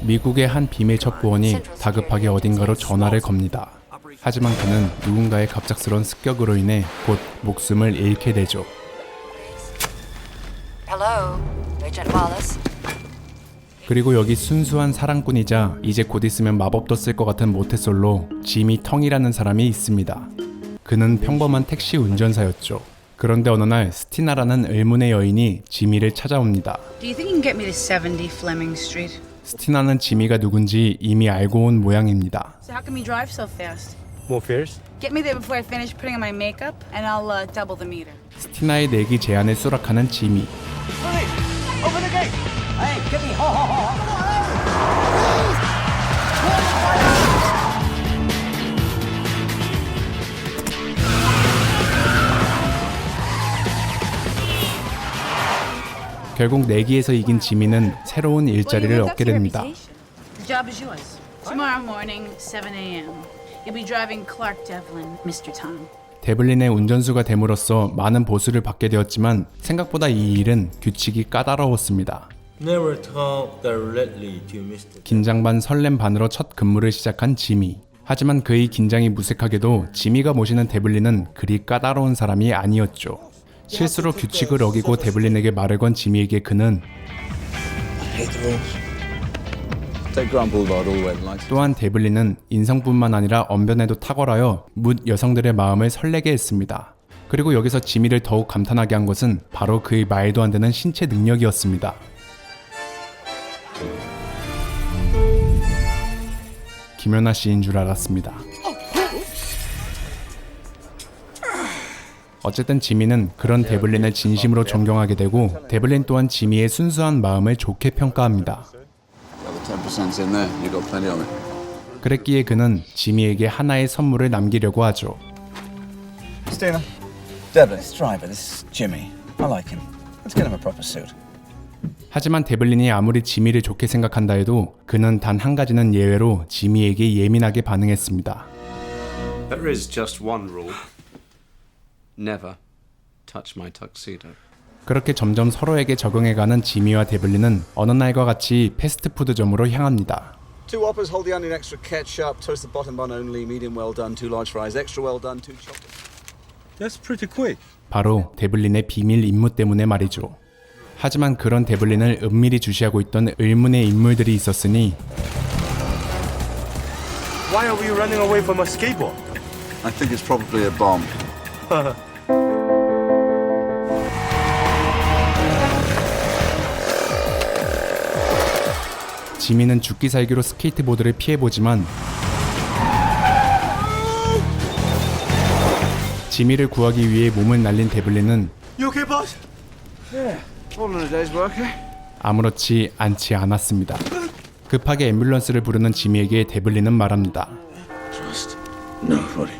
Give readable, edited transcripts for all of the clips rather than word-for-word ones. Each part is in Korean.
미국의 한 비밀 첩보원이 다급하게 어딘가로 전화를 겁니다. 하지만 그는 누군가의 갑작스러운 습격으로 인해 곧 목숨을 잃게 되죠. Hello, Agent Wallace. 그리고 여기 순수한 사랑꾼이자 이제 곧 있으면 마법도 쓸 것 같은 모태솔로 지미 텅이라는 사람이 있습니다. 그는 평범한 택시 운전사였죠. 그런데 어느 날 스티나라는 의문의 여인이 지미를 찾아옵니다. Do you think you can get me to 70 Fleming Street? 스티나는 지미가 누군지 이미 알고 온 모양입니다. So how can we drive so fast? More fears? Get me there before I finish putting on my makeup, and I'll double the meter. 스티나의 내기 제안을 수락하는 지미. Open the gate! Hey, get me! 결국 내기에서 이긴 지미는 새로운 일자리를 Well, you lived up 얻게 to your 됩니다. reputation. The job is yours. Tomorrow morning, 7 a.m. You'll be driving Clark Devlin, Mr. Tom. 데블린의 운전수가 됨으로써 많은 보수를 받게 되었지만 생각보다 이 일은 규칙이 까다로웠습니다. Never talk directly to Mr. 긴장 반 설렘 반으로 첫 근무를 시작한 지미. 하지만 그의 긴장이 무색하게도 지미가 모시는 데블린은 그리 까다로운 사람이 아니었죠. 실수로 규칙을 어기고 데블린에게 말을 건 지미에게 그는 또한 데블린은 인성뿐만 아니라 언변에도 탁월하여 묻 여성들의 마음을 설레게 했습니다. 그리고 여기서 지미를 더욱 감탄하게 한 것은 바로 그의 말도 안 되는 신체 능력이었습니다. 김연아 씨인 줄 알았습니다. 어쨌든 지미는 그런 데블린을 진심으로 존경하게 되고 데블린 또한 지미의 순수한 마음을 좋게 평가합니다. 그랬기에 그는 지미에게 하나의 선물을 남기려고 하죠. Stina, Devlin, this driver, this Jimmy. I like him. Let's get him a proper suit. 하지만 데블린이 아무리 지미를 좋게 생각한다 해도 그는 단 한 가지는 예외로 지미에게 예민하게 반응했습니다. There is just one rule. Never touch my tuxedo. 그렇게 점점 서로에게 적응해가는 지미와 데블린은 어느 날과 같이 패스트푸드점으로 향합니다. Two whoppers, hold the onion extra ketchup, toast the bottom bun only, medium well done, two large fries, extra well done, two chocolate. That's pretty quick. 바로 데블린의 비밀 임무 때문에 말이죠. 하지만 그런 데블린을 은밀히 주시하고 있던 의문의 인물들이 있었으니 Why are we running away from a skateboard? I think it's probably a bomb. 지미는 죽기 살기로 스케이트보드를 피해보지만 지미를 구하기 위해 몸을 날린 데블린은 You okay, boss? All in a day's work, eh? 아무렇지 않지 않았습니다. 급하게 앰뷸런스를 부르는 지미에게 데블린은 말합니다. Trust nobody.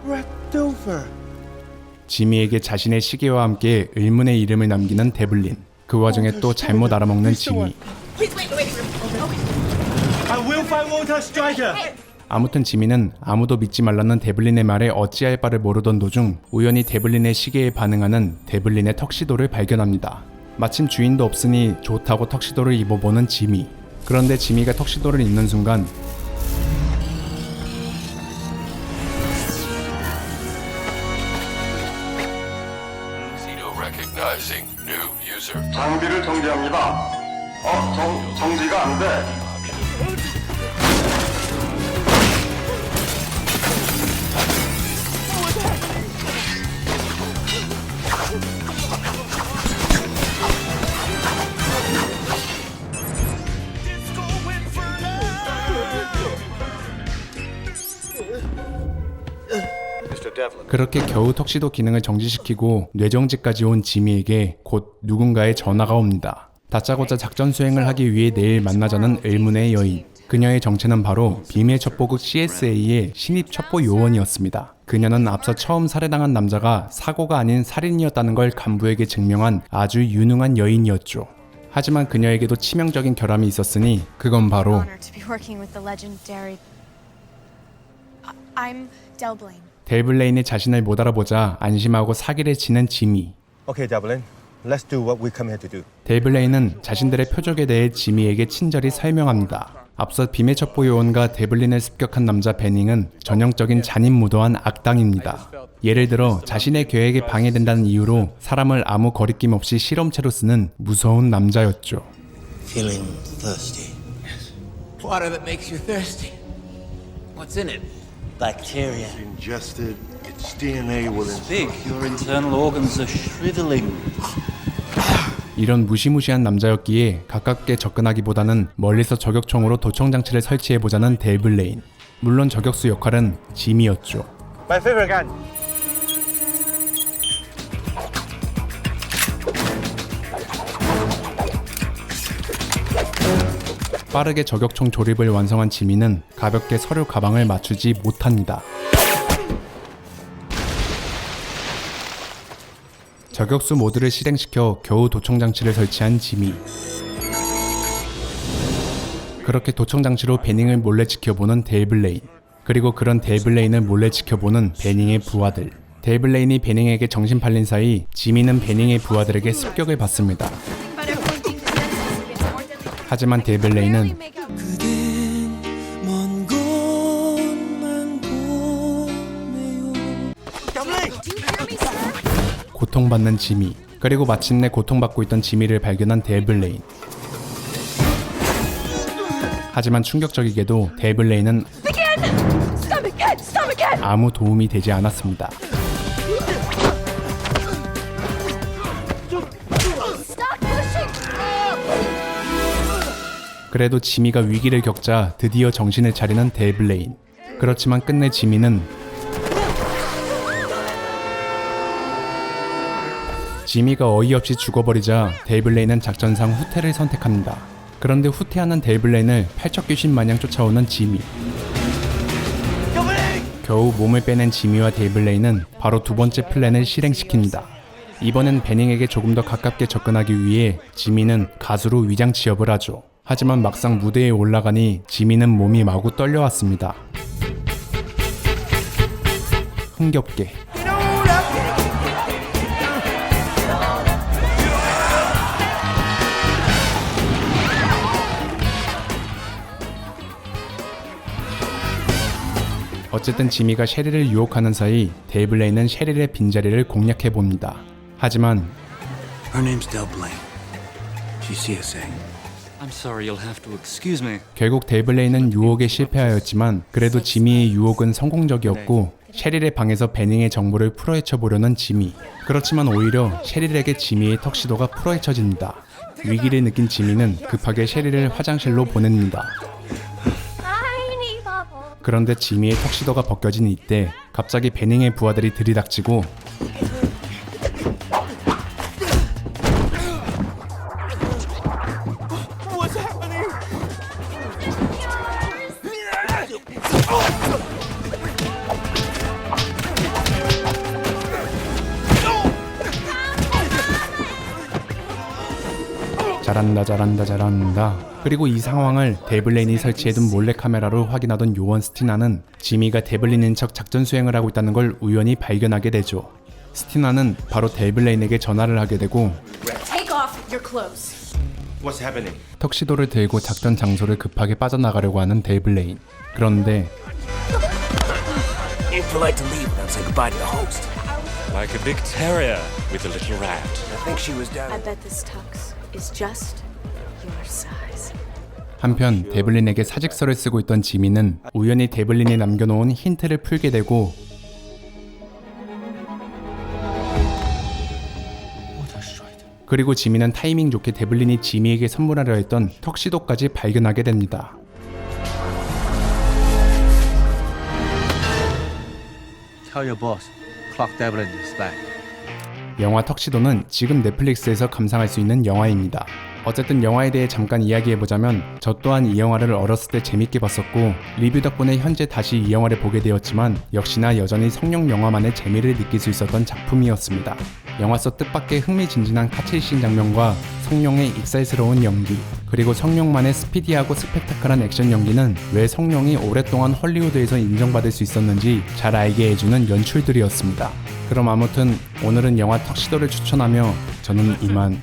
Ratover. 지미에게 자신의 시계와 함께 의문의 이름을 남기는 데블린. 그 와중에 또 잘못 알아먹는 지미. I will find Walter Striker. 아무튼 지미는 아무도 믿지 말라는 데블린의 말에 어찌할 바를 모르던 도중 우연히 데블린의 시계에 반응하는 데블린의 턱시도를 발견합니다. 마침 주인도 없으니 좋다고 턱시도를 입어보는 지미. 그런데 지미가 턱시도를 입는 순간 장비를 정지합니다. 정지가 안 돼. 그렇게 겨우 턱시도 기능을 정지시키고 뇌정지까지 온 지미에게 곧 누군가의 전화가 옵니다. 다짜고짜 작전 수행을 하기 위해 내일 만나자는 의문의 여인. 그녀의 정체는 바로 비밀 첩보국 CSA의 신입 첩보 요원이었습니다. 그녀는 앞서 처음 살해당한 남자가 사고가 아닌 살인이었다는 걸 간부에게 증명한 아주 유능한 여인이었죠. 하지만 그녀에게도 치명적인 결함이 있었으니 그건 바로 Honor to be working with the legendary. I'm Del Blaine. 델블레인이 자신을 못 알아보자 안심하고 사기를 치는 지미. Okay, Devlin. Let's do what we come here to do. 데블레인은 자신들의 표적에 대해 지미에게 친절히 설명합니다. 앞서 빔의 첩보 요원과 데블린을 습격한 남자 베닝은 전형적인 잔인무도한 악당입니다. 예를 들어 자신의 계획에 방해된다는 이유로 사람을 아무 거리낌 없이 실험체로 쓰는 무서운 남자였죠. Feeling thirsty. Water that makes you thirsty. What's in it? Bacteria. Ingested, its DNA will Big. Your internal organs are shriveling. 이런 무시무시한 남자였기에 가깝게 접근하기보다는 멀리서 저격총으로 도청장치를 설치해보자는 데블레인. 물론 저격수 역할은 지미였죠. My favorite gun. 빠르게 저격총 조립을 완성한 지미는 가볍게 서류 가방을 맞추지 못합니다. 저격수 모드를 실행시켜 겨우 도청장치를 설치한 지미. 그렇게 도청장치로 베닝을 몰래 지켜보는 데블레인. 그리고 그런 데블레인을 몰래 지켜보는 베닝의 부하들. 데블레인이 베닝에게 정신 팔린 사이 지미는 베닝의 부하들에게 습격을 받습니다. 하지만 데블레인은 고통받는 지미, 그리고 마침내 고통받고 있던 지미를 발견한 데블레인. 하지만 충격적이게도 데블레인은 아무 도움이 되지 않았습니다. 그래도 지미가 위기를 겪자 드디어 정신을 차리는 데블레인. 그렇지만 끝내 지미는 지미가 어이없이 죽어버리자 데블레인은 작전상 후퇴를 선택합니다. 그런데 후퇴하는 데블레인을 팔척귀신 마냥 쫓아오는 지미. 겨우 몸을 빼낸 지미와 데블레인은 바로 두 번째 플랜을 실행시킵니다. 이번엔 베닝에게 조금 더 가깝게 접근하기 위해 지미는 가수로 위장 취업을 하죠. 하지만 막상 무대에 올라가니 지미는 몸이 마구 떨려왔습니다. 흥겹게. 어쨌든 지미가 셰리를 유혹하는 사이 데블레인은 셰리의 빈자리를 공략해봅니다. 하지만 Her name's Del Blaine. She's CSA. I'm sorry, you'll have to excuse me. 결국 데블레인은 유혹에 실패하였지만 그래도 지미의 유혹은 성공적이었고 셰릴의 방에서 베닝의 정보를 풀어헤쳐보려는 지미. 그렇지만 오히려 셰릴에게 지미의 턱시도가 풀어헤쳐집니다. 위기를 느낀 지미는 급하게 셰릴을 화장실로 보냅니다. 그런데 지미의 턱시도가 벗겨진 이때 갑자기 베닝의 부하들이 들이닥치고 잘한다. 그리고 이 상황을 데블레인이 설치해둔 몰래카메라로 확인하던 요원 스티나는 지미가 데블린인 척 작전 수행을 하고 있다는 걸 우연히 발견하게 되죠. 스티나는 바로 데블레인에게 전화를 하게 되고 Take off your clothes. What's happening? 턱시도를 들고 작전 장소를 급하게 빠져나가려고 하는 데블레인. 그런데 Impolite to leave without saying goodbye to the host. Like a big terrier with a little rat. I think she was down. I bet this tux is just your size. 한편 데블린에게 사직서를 쓰고 있던 지미는 우연히 데블린이 남겨놓은 힌트를 풀게 되고 그리고 지미는 타이밍 좋게 데블린이 지미에게 선물하려 했던 턱시도까지 발견하게 됩니다. Tell your boss, Clark Devlin is back. 영화 턱시도는 지금 넷플릭스에서 감상할 수 있는 영화입니다. 어쨌든 영화에 대해 잠깐 이야기해보자면 저 또한 이 영화를 어렸을 때 재밌게 봤었고 리뷰 덕분에 현재 다시 이 영화를 보게 되었지만 역시나 여전히 성룡 영화만의 재미를 느낄 수 있었던 작품이었습니다. 영화 속 뜻밖의 흥미진진한 카체이신 장면과 성룡의 익살스러운 연기, 그리고 성룡만의 스피디하고 스펙타클한 액션 연기는 왜 성룡이 오랫동안 헐리우드에서 인정받을 수 있었는지 잘 알게 해주는 연출들이었습니다. 그럼 아무튼 오늘은 영화 턱시도를 추천하며 저는 이만